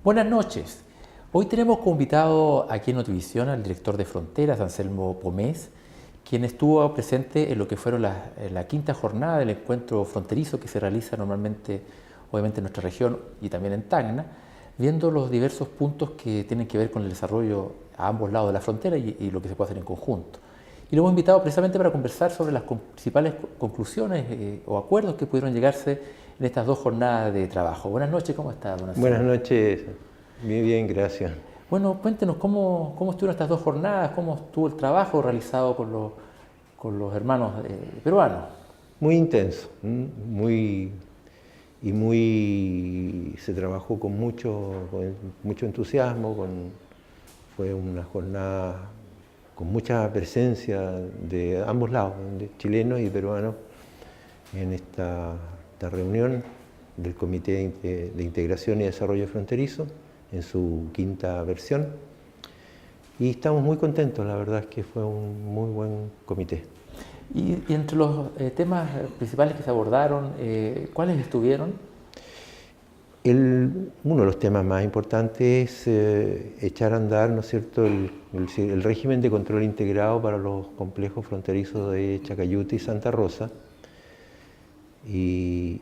Buenas noches. Hoy tenemos como invitado aquí en Notivisión al director de Fronteras, Anselmo Pomés, quien estuvo presente en lo que fueron la quinta jornada del encuentro fronterizo que se realiza normalmente, obviamente en nuestra región y también en Tacna, viendo los diversos puntos que tienen que ver con el desarrollo a ambos lados de la frontera y lo que se puede hacer en conjunto. Y lo hemos invitado precisamente para conversar sobre las principales conclusiones o acuerdos que pudieron llegarse en estas dos jornadas de trabajo. Buenas noches, ¿cómo está, don Anselmo? Buenas noches, muy bien, gracias. Bueno, cuéntenos cómo estuvieron estas dos jornadas, cómo estuvo el trabajo realizado con los hermanos peruanos. Muy intenso, se trabajó con mucho entusiasmo, fue una jornada con mucha presencia de ambos lados, de chilenos y peruanos, en esta reunión del Comité de Integración y Desarrollo Fronterizo, en su quinta versión. Y estamos muy contentos, la verdad es que fue un muy buen comité. Y entre los temas principales que se abordaron, ¿cuáles estuvieron? Uno de los temas más importantes es echar a andar, ¿no es cierto?, el régimen de control integrado para los complejos fronterizos de Chacayuta y Santa Rosa. Y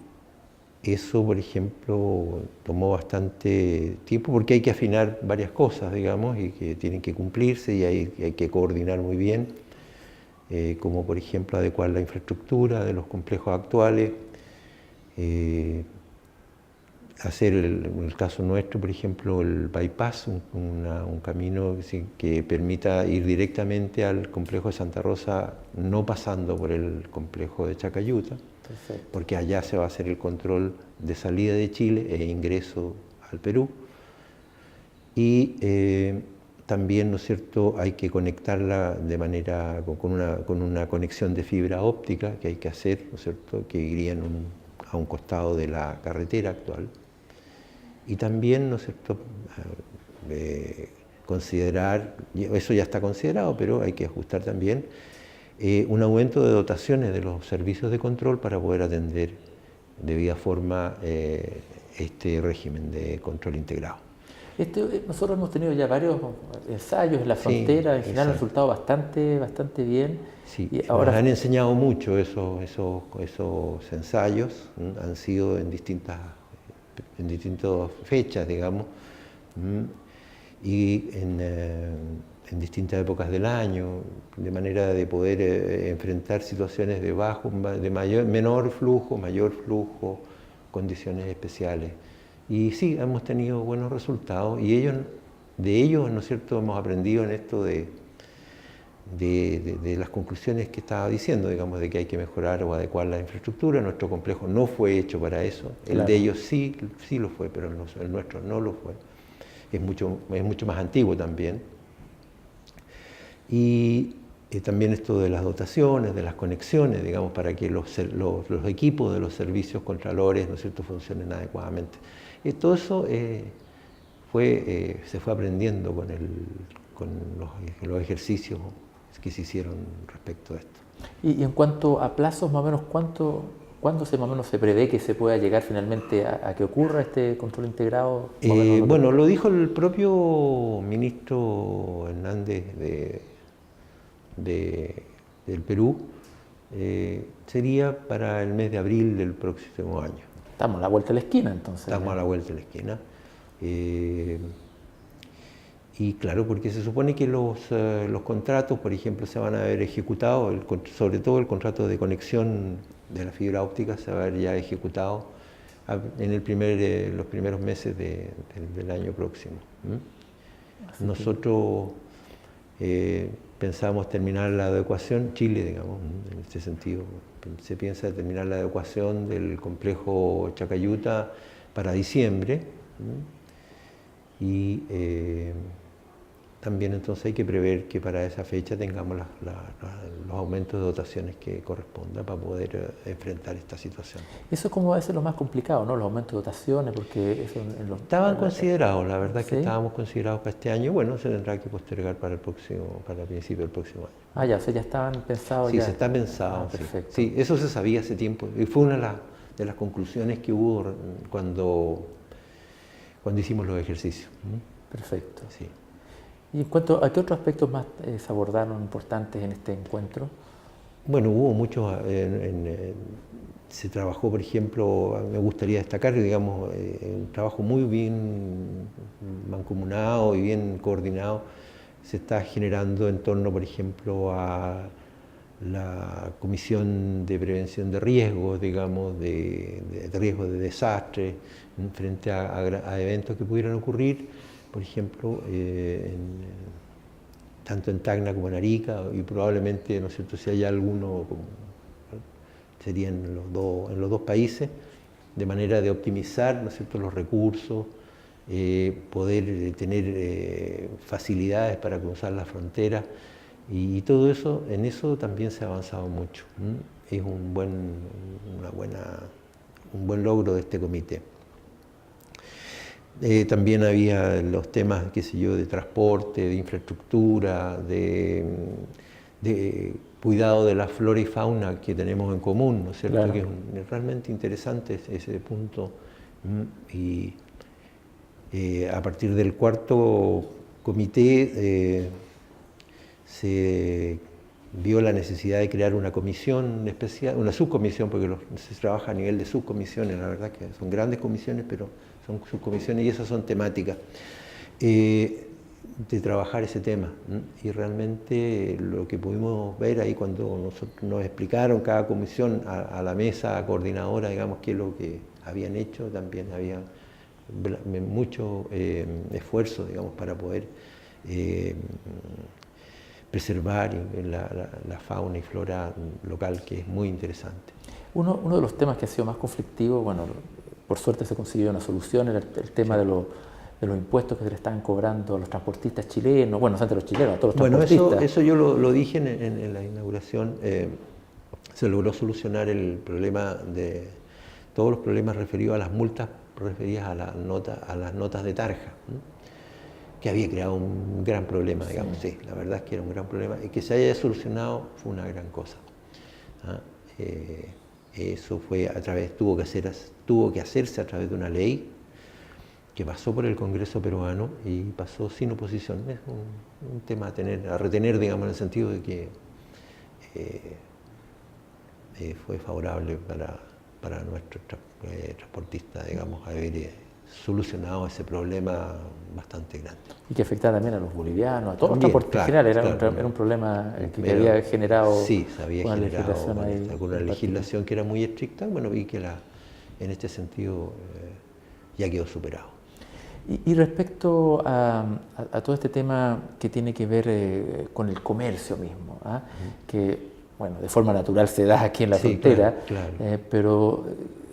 eso, por ejemplo, tomó bastante tiempo porque hay que afinar varias cosas, digamos, y que tienen que cumplirse y hay que coordinar muy bien, como por ejemplo adecuar la infraestructura de los complejos actuales, hacer, en el caso nuestro, por ejemplo, el bypass, un camino que permita ir directamente al complejo de Santa Rosa, no pasando por el complejo de Chacayuta. Perfecto. Porque allá se va a hacer el control de salida de Chile e ingreso al Perú. Y también, ¿no es cierto?, hay que conectarla de manera, con una conexión de fibra óptica que hay que hacer, ¿no es cierto?, que iría a un costado de la carretera actual. Y también, ¿no es cierto?, considerar, eso ya está considerado, pero hay que ajustar también un aumento de dotaciones de los servicios de control para poder atender de debida forma este régimen de control integrado. Nosotros hemos tenido ya varios ensayos en la frontera, sí, en general han resultado bastante bien. Sí, y ahora nos han enseñado mucho esos ensayos, han sido en distintas fechas, digamos, y en distintas épocas del año, de manera de poder enfrentar situaciones de menor flujo, mayor flujo, condiciones especiales. Y sí, hemos tenido buenos resultados y de ellos, ¿no es cierto?, hemos aprendido en esto de las conclusiones que estaba diciendo, digamos, de que hay que mejorar o adecuar la infraestructura. Nuestro complejo no fue hecho para eso, claro. El de ellos sí lo fue, pero el nuestro no lo fue. Es mucho más antiguo también. Y también esto de las dotaciones, de las conexiones, digamos, para que los equipos de los servicios contralores, ¿no es cierto?, funcionen adecuadamente. Y todo eso se fue aprendiendo con los ejercicios que se hicieron respecto a esto. Y en cuanto a plazos, más o menos, ¿cuándo más o menos se prevé que se pueda llegar finalmente a que ocurra este control integrado? Bueno, lo dijo el propio ministro Hernández del Perú, sería para el mes de abril del próximo año. Estamos a la vuelta de la esquina, entonces. Estamos a la vuelta de la esquina. Y claro, porque se supone que los contratos, por ejemplo, se van a ver ejecutados, sobre todo el contrato de conexión de la fibra óptica se va a ver ya ejecutado en los primeros meses del año próximo. Nosotros pensamos terminar la adecuación, Chile, digamos, en este sentido, se piensa terminar la adecuación del complejo Chacayuta para diciembre. Y también entonces hay que prever que para esa fecha tengamos los aumentos de dotaciones que correspondan para poder enfrentar esta situación. Eso es como a veces lo más complicado, ¿no? Los aumentos de dotaciones, porque eso estaban considerados, la verdad es que estábamos considerados para este año. Bueno, se tendrá que postergar para el principio del próximo año. Ah, ya, o sea, ya estaban pensados. Sí, ya. Se está pensado. Perfecto. Sí, eso se sabía hace tiempo. Y fue una de las conclusiones que hubo cuando cuando hicimos los ejercicios. Perfecto. Sí. ¿Y en cuanto a qué otros aspectos más se abordaron importantes en este encuentro? Bueno, hubo muchos, se trabajó, por ejemplo, me gustaría destacar, digamos, un trabajo muy bien mancomunado y bien coordinado se está generando en torno, por ejemplo, a la Comisión de Prevención de Riesgos, digamos, de riesgos de desastre, frente a eventos que pudieran ocurrir, por ejemplo, tanto en Tacna como en Arica, y probablemente, ¿no es cierto?, si hay alguno, serían en los dos países, de manera de optimizar, ¿no es cierto?, los recursos, poder tener facilidades para cruzar la frontera, y todo eso, en eso también se ha avanzado mucho. Es un buen logro de este comité. También había los temas, qué sé yo, de transporte, de infraestructura, de cuidado de la flora y fauna que tenemos en común, ¿no es cierto? Claro. Que es realmente interesante ese punto. Y a partir del cuarto comité se vio la necesidad de crear una comisión especial, una subcomisión, porque se trabaja a nivel de subcomisiones, la verdad que son grandes comisiones, pero son subcomisiones y esas son temáticas, de trabajar ese tema. Y realmente lo que pudimos ver ahí cuando nos explicaron cada comisión a la mesa coordinadora, digamos, qué es lo que habían hecho, también había mucho esfuerzo, digamos, para poder preservar la fauna y flora local, que es muy interesante. Uno de los temas que ha sido más conflictivo, bueno, por suerte se consiguió una solución, era el tema de los impuestos que se le estaban cobrando a los transportistas chilenos, bueno, no solamente a los chilenos, a todos los transportistas. Bueno, eso yo lo dije en la inauguración, se logró solucionar el problema de todos los problemas referidos a las multas referidas a las notas de tarja, que había creado un gran problema, digamos, sí, la verdad es que era un gran problema, y que se haya solucionado fue una gran cosa. Eso fue tuvo que hacerse a través de una ley que pasó por el Congreso peruano y pasó sin oposición. Es un tema a retener, digamos, en el sentido de que fue favorable para nuestros transportistas, digamos, haber solucionado ese problema bastante grande. Y que afectaba también a los bolivianos, a todos los transportistas en general, era un problema que había generado, sí, se había una generado legislación, una legislación que era muy estricta, bueno, y que en este sentido ya quedó superado. Y respecto a todo este tema que tiene que ver con el comercio mismo, que, bueno, de forma natural se da aquí en la frontera, claro. Pero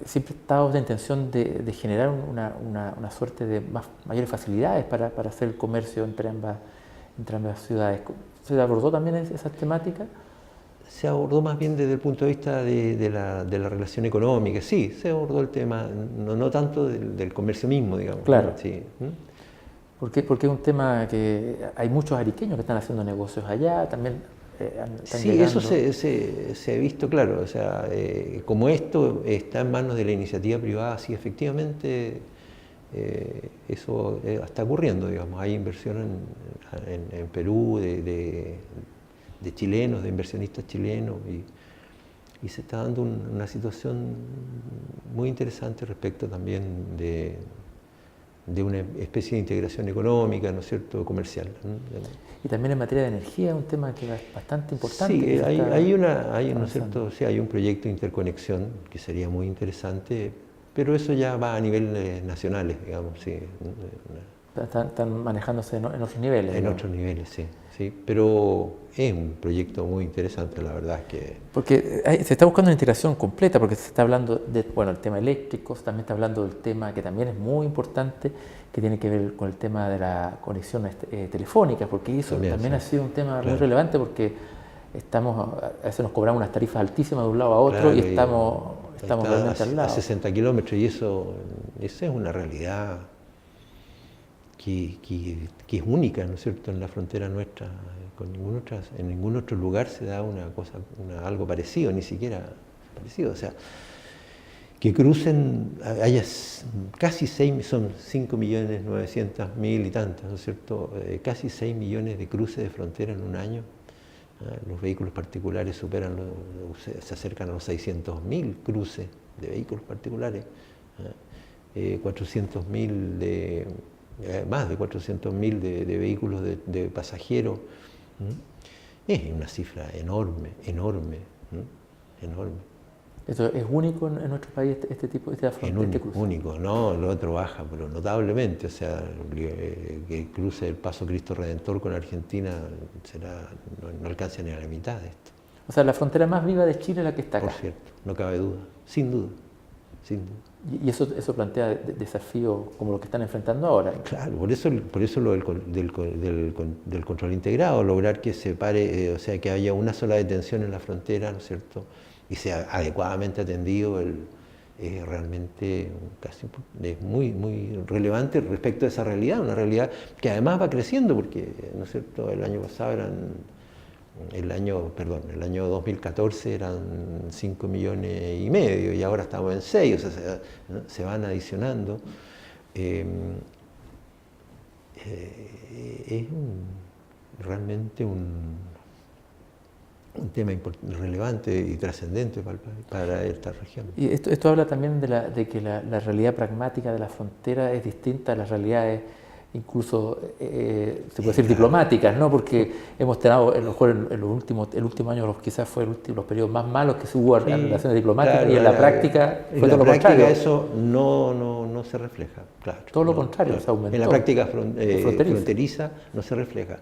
siempre está la intención de generar una suerte de mayores facilidades para hacer el comercio entre ambas ciudades. ¿Se abordó también esas temáticas? Se abordó más bien desde el punto de vista de la relación económica, sí, se abordó el tema, no tanto del comercio mismo, digamos. Claro. Sí. Porque es un tema que hay muchos ariqueños que están haciendo negocios allá, también sí, llegando. Eso se ha visto, claro, o sea, como esto está en manos de la iniciativa privada, sí, efectivamente eso está ocurriendo, digamos, hay inversión en Perú de chilenos, de inversionistas chilenos, y se está dando una situación muy interesante respecto también de una especie de integración económica, ¿no es cierto?, comercial. Y también en materia de energía es un tema que es bastante importante. Sí, ¿no es cierto? Sí, hay un proyecto de interconexión que sería muy interesante, pero eso ya va a niveles nacionales, digamos, sí. Están manejándose en otros niveles. En otros niveles, sí. Pero es un proyecto muy interesante, la verdad es que... Porque se está buscando una integración completa, porque se está hablando el tema eléctrico, se también está hablando del tema que también es muy importante, que tiene que ver con el tema de la conexión telefónica, porque eso también ha sido un tema muy relevante, porque a veces nos cobramos unas tarifas altísimas de un lado a otro, y estamos realmente al lado. A 60 kilómetros, y eso es una realidad que es única, ¿no es cierto?, en la frontera nuestra. En ningún otro lugar se da algo parecido, ni siquiera parecido. O sea, que crucen, haya casi 6, son 5.900.000 y tantas, ¿no es cierto? Casi 6 millones de cruces de frontera en un año. Los vehículos particulares se acercan a los 600.000 cruces de vehículos particulares. 400.000 más de 400.000 de vehículos de pasajeros. Es una cifra enorme, enorme, enorme. ¿Esto es único en nuestro país, este tipo de cruce? Único, no, lo otro baja, pero notablemente. O sea, que el cruce del Paso Cristo Redentor con Argentina no alcanza ni a la mitad de esto. O sea, la frontera más viva de Chile es la que está acá. Por cierto, no cabe duda, sin duda, sin duda. Y eso plantea desafíos como los que están enfrentando ahora. Claro, por eso lo del control integrado, lograr que se pare, o sea, que haya una sola detención en la frontera, ¿no es cierto?, y sea adecuadamente atendido, es realmente es muy relevante respecto a esa realidad, una realidad que además va creciendo, porque, ¿no es cierto?, el año 2014 eran 5,5 millones y ahora estamos en 6, o sea, se van adicionando. Es realmente un tema relevante y trascendente para esta región. Y esto habla también de que la realidad pragmática de la frontera es distinta a las realidades incluso, se puede decir, diplomáticas, ¿no? Porque hemos tenido, el último año quizás fue los periodos más malos que hubo en relaciones diplomáticas, claro, y en la práctica fue todo lo contrario. Eso no se refleja, claro. Todo lo contrario, se aumentó. En la práctica fronteriza no se refleja.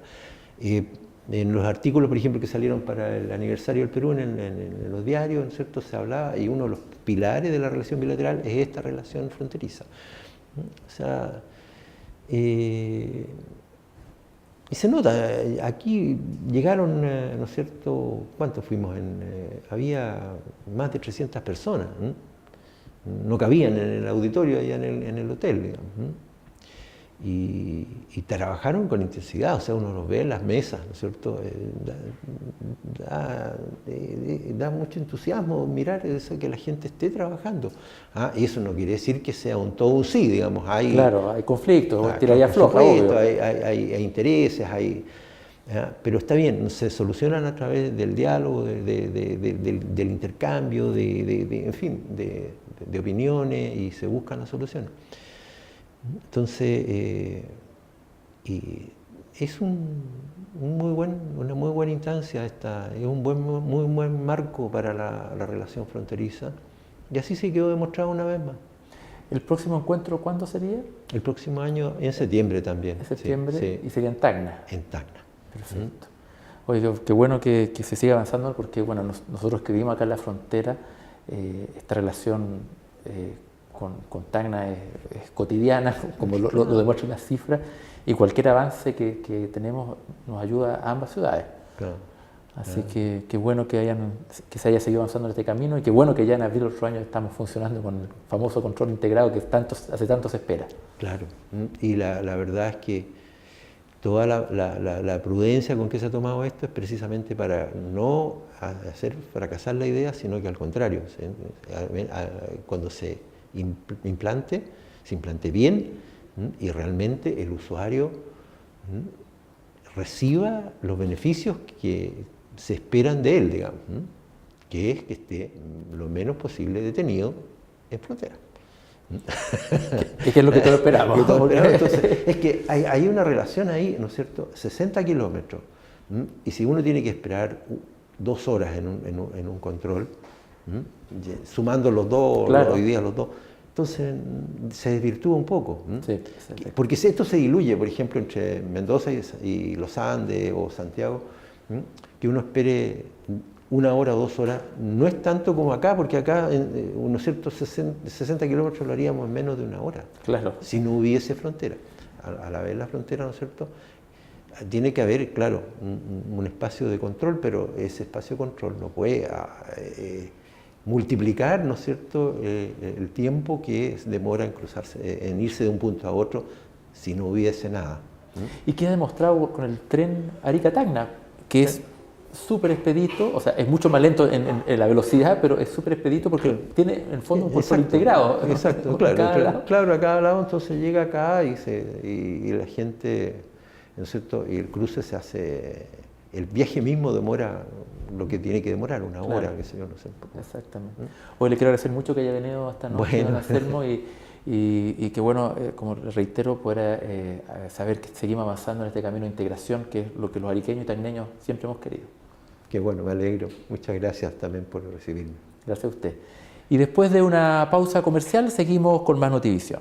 En los artículos, por ejemplo, que salieron para el aniversario del Perú en los diarios, ¿no es cierto?, se hablaba, y uno de los pilares de la relación bilateral es esta relación fronteriza. O sea, y se nota, aquí llegaron, ¿no es cierto?, ¿cuántos fuimos? Había más de 300 personas, no cabían en el auditorio allá en el hotel, digamos. Y trabajaron con intensidad, o sea, uno los ve en las mesas, ¿no es cierto? Da mucho entusiasmo mirar eso, que la gente esté trabajando. Y eso no quiere decir que sea todo un sí, digamos. Claro, hay conflictos, tira y afloja, obvio. Hay intereses, pero está bien, se solucionan a través del diálogo, del intercambio, en fin, de opiniones, y se buscan las soluciones. Entonces, es una muy buena instancia, es un muy buen marco para la relación fronteriza, y así se quedó demostrado una vez más. ¿El próximo encuentro cuándo sería? El próximo año, en septiembre también. ¿En septiembre? Sí. ¿Y sería en Tacna? En Tacna. Perfecto. Oye, qué bueno que se siga avanzando, porque bueno, nosotros que vivimos acá en la frontera, esta relación con Tacna es cotidiana, como lo demuestran las cifras, y cualquier avance que tenemos nos ayuda a ambas ciudades. Claro. Así que qué bueno que se haya seguido avanzando en este camino, y qué bueno que ya en abril del otro año estamos funcionando con el famoso control integrado que hace tanto se espera. Claro, y la verdad es que toda la prudencia con que se ha tomado esto es precisamente para no hacer fracasar la idea, sino que al contrario, cuando se implante bien, y realmente el usuario reciba los beneficios que se esperan de él, digamos, que es que esté lo menos posible detenido en frontera. Es que es lo que todos esperamos. Entonces, es que hay una relación ahí, ¿no es cierto? 60 kilómetros, y si uno tiene que esperar 2 horas en un control, sumando los dos, claro, hoy día los dos, entonces se desvirtúa un poco. Sí, porque si esto se diluye, por ejemplo, entre Mendoza y los Andes o Santiago, que uno espere 1 hora o 2 horas, no es tanto como acá, porque acá, unos ciertos 60 kilómetros lo haríamos en menos de 1 hora. Claro. Si no hubiese frontera. A la vez la frontera, ¿no es cierto?, tiene que haber, claro, un espacio de control, pero ese espacio de control no puede multiplicar, ¿no es cierto?, el tiempo que demora en cruzarse, en irse de un punto a otro, si no hubiese nada. ¿Y qué ha demostrado con el tren Arica-Tacna? Que es súper expedito, o sea, es mucho más lento en la velocidad, pero es súper expedito porque tiene en el fondo un control integrado. Exacto, claro, a cada lado, entonces llega acá y la gente, ¿no es cierto? Y el cruce se hace, el viaje mismo demora lo que tiene que demorar, una hora, Claro. qué sé yo, no sé. Exactamente. Hoy le quiero agradecer mucho que haya venido hasta noche, don Anselmo, y que bueno, como reitero, poder saber que seguimos avanzando en este camino de integración, que es lo que los ariqueños y tacneños siempre hemos querido. Qué bueno, me alegro. Muchas gracias también por recibirme. Gracias a usted. Y después de una pausa comercial, seguimos con más Notivisión.